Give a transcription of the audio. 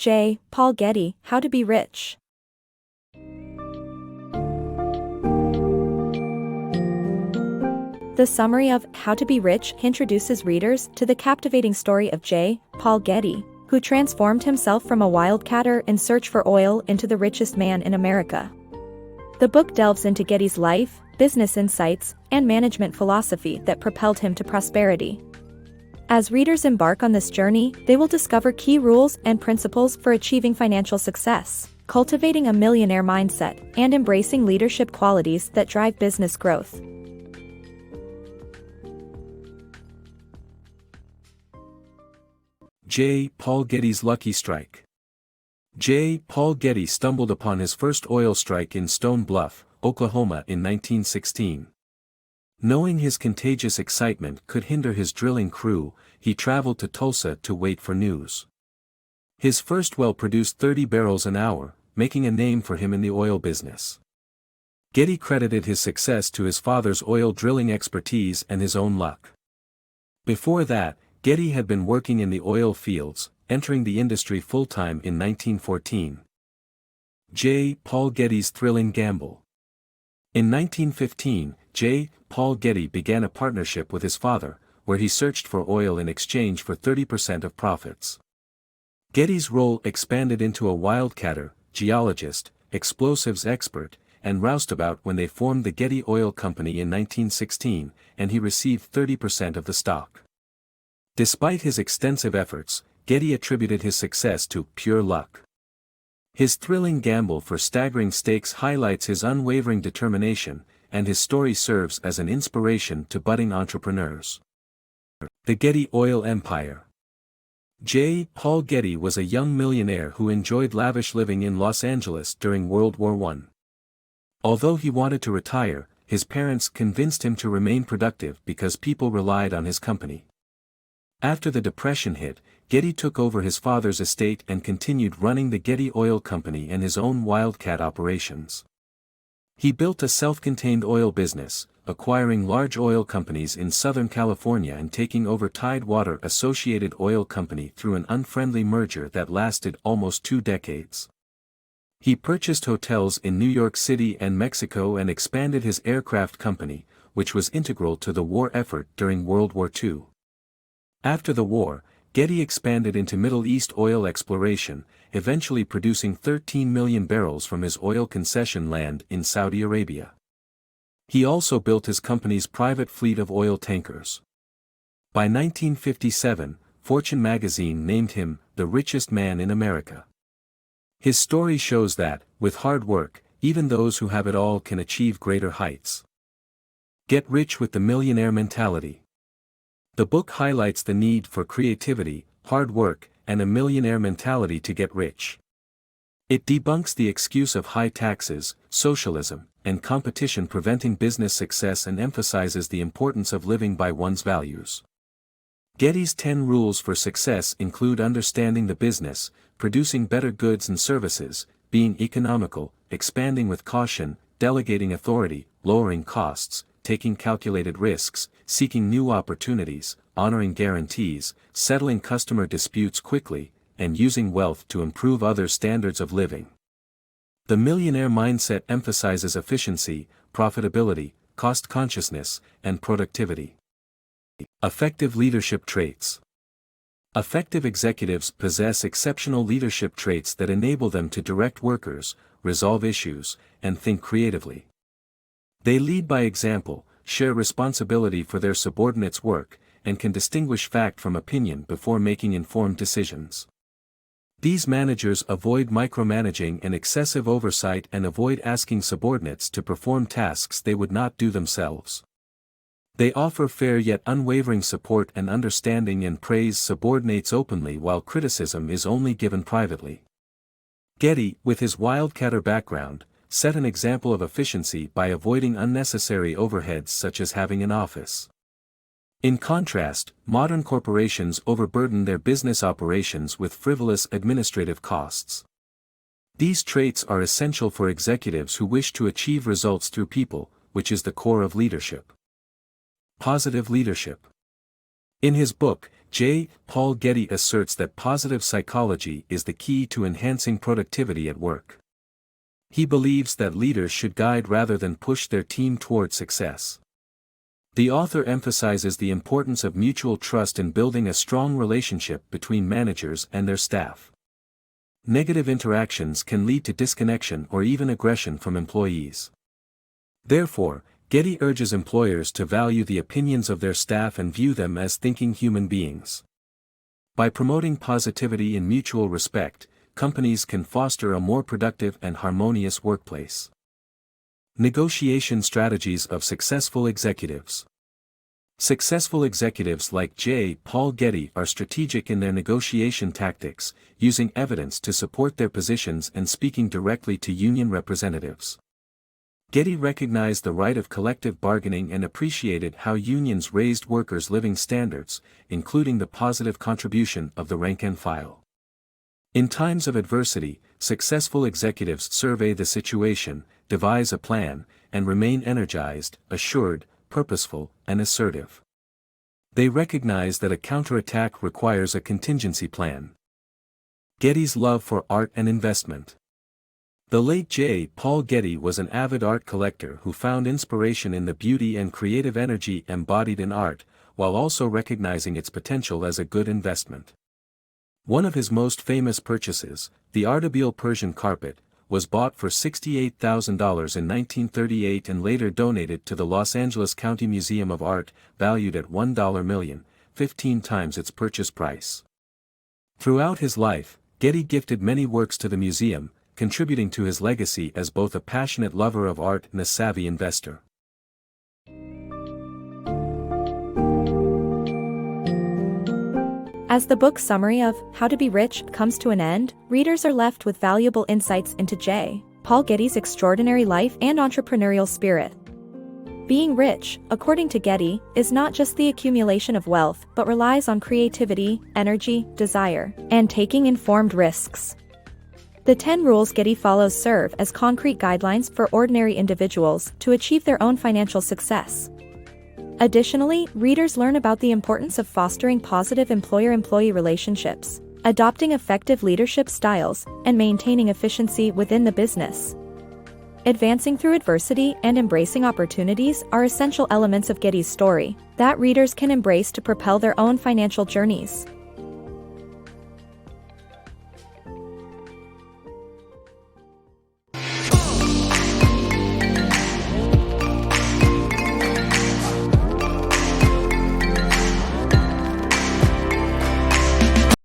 JPaulGetty, How to Be Rich. The summary of How to Be Rich introduces readers to the captivating story of JPaulGetty, who transformed himself from a wildcatter in search for oil into the richest man in America. The book delves into Getty's life, business insights, and management philosophy that propelled him to prosperity. As readers embark on this journey, they will discover key rules and principles for achieving financial success, cultivating a millionaire mindset, and embracing leadership qualities that drive business growth. JPaulGetty's Lucky Strike. JPaulGetty stumbled upon his first oil strike in Stone Bluff, Oklahoma in 1916. Knowing his contagious excitement could hinder his drilling crew, he traveled to Tulsa to wait for news. His first well produced 30 barrels an hour, making a name for him in the oil business. Getty credited his success to his father's oil drilling expertise and his own luck. Before that, Getty had been working in the oil fields, entering the industry full-time in 1914. JPaulGetty's thrilling gamble. In 1915, JPaulGetty began a partnership with his father, where he searched for oil in exchange for 30% of profits. Getty's role expanded into a wildcatter, geologist, explosives expert, and roustabout when they formed the Getty Oil Company in 1916, and he received 30% of the stock. Despite his extensive efforts, Getty attributed his success to pure luck. His thrilling gamble for staggering stakes highlights his unwavering determination, and his story serves as an inspiration to budding entrepreneurs. The Getty Oil Empire. JPaulGetty was a young millionaire who enjoyed lavish living in Los Angeles during World War I. Although he wanted to retire, his parents convinced him to remain productive because people relied on his company. After the Depression hit, Getty took over his father's estate and continued running the Getty Oil Company and his own wildcat operations. He built a self-contained oil business, acquiring large oil companies in Southern California and taking over Tidewater Associated Oil Company through an unfriendly merger that lasted almost 2 decades. He purchased hotels in New York City and Mexico and expanded his aircraft company, which was integral to the war effort during World War II. After the war, Getty expanded into Middle East oil exploration, eventually producing 13 million barrels from his oil concession land in Saudi Arabia. He also built his company's private fleet of oil tankers. By 1957, Fortune magazine named him the richest man in America. His story shows that, with hard work, even those who have it all can achieve greater heights. Get Rich with the Millionaire Mentality. The book highlights the need for creativity, hard work, and a millionaire mentality to get rich. It debunks the excuse of high taxes, socialism, and competition preventing business success and emphasizes the importance of living by one's values. Getty's 10 rules for success include understanding the business, producing better goods and services, being economical, expanding with caution, delegating authority, lowering costs, taking calculated risks, seeking new opportunities, honoring guarantees, settling customer disputes quickly, and using wealth to improve others' standards of living. The millionaire mindset emphasizes efficiency, profitability, cost consciousness, and productivity. Effective leadership traits. Effective executives possess exceptional leadership traits that enable them to direct workers, resolve issues, and think creatively. They lead by example, share responsibility for their subordinates' work, and can distinguish fact from opinion before making informed decisions. These managers avoid micromanaging and excessive oversight and avoid asking subordinates to perform tasks they would not do themselves. They offer fair yet unwavering support and understanding and praise subordinates openly while criticism is only given privately. Getty, with his wildcatter background, set an example of efficiency by avoiding unnecessary overheads such as having an office. In contrast, modern corporations overburden their business operations with frivolous administrative costs. These traits are essential for executives who wish to achieve results through people, which is the core of leadership. Positive leadership. In his book, JPaulGetty asserts that positive psychology is the key to enhancing productivity at work. He believes that leaders should guide rather than push their team toward success. The author emphasizes the importance of mutual trust in building a strong relationship between managers and their staff. Negative interactions can lead to disconnection or even aggression from employees. Therefore, Getty urges employers to value the opinions of their staff and view them as thinking human beings. By promoting positivity and mutual respect, companies can foster a more productive and harmonious workplace. Negotiation strategies of successful executives. Successful executives like JPaulGetty are strategic in their negotiation tactics, using evidence to support their positions and speaking directly to union representatives. Getty recognized the right of collective bargaining and appreciated how unions raised workers' living standards, including the positive contribution of the rank and file. In times of adversity, successful executives survey the situation, devise a plan, and remain energized, assured, purposeful, and assertive. They recognize that a counterattack requires a contingency plan. Getty's love for art and investment. The late JPaulGetty was an avid art collector who found inspiration in the beauty and creative energy embodied in art, while also recognizing its potential as a good investment. One of his most famous purchases, the Audiobook Persian carpet, was bought for $68,000 in 1938 and later donated to the Los Angeles County Museum of Art, valued at $1 million, 15 times its purchase price. Throughout his life, Getty gifted many works to the museum, contributing to his legacy as both a passionate lover of art and a savvy investor. As the book's summary of How to Be Rich comes to an end, readers are left with valuable insights into JPaulGetty's extraordinary life and entrepreneurial spirit. Being rich, according to Getty, is not just the accumulation of wealth but relies on creativity, energy, desire, and taking informed risks. The 10 rules Getty follows serve as concrete guidelines for ordinary individuals to achieve their own financial success. Additionally, readers learn about the importance of fostering positive employer-employee relationships, adopting effective leadership styles, and maintaining efficiency within the business. Advancing through adversity and embracing opportunities are essential elements of Getty's story that readers can embrace to propel their own financial journeys.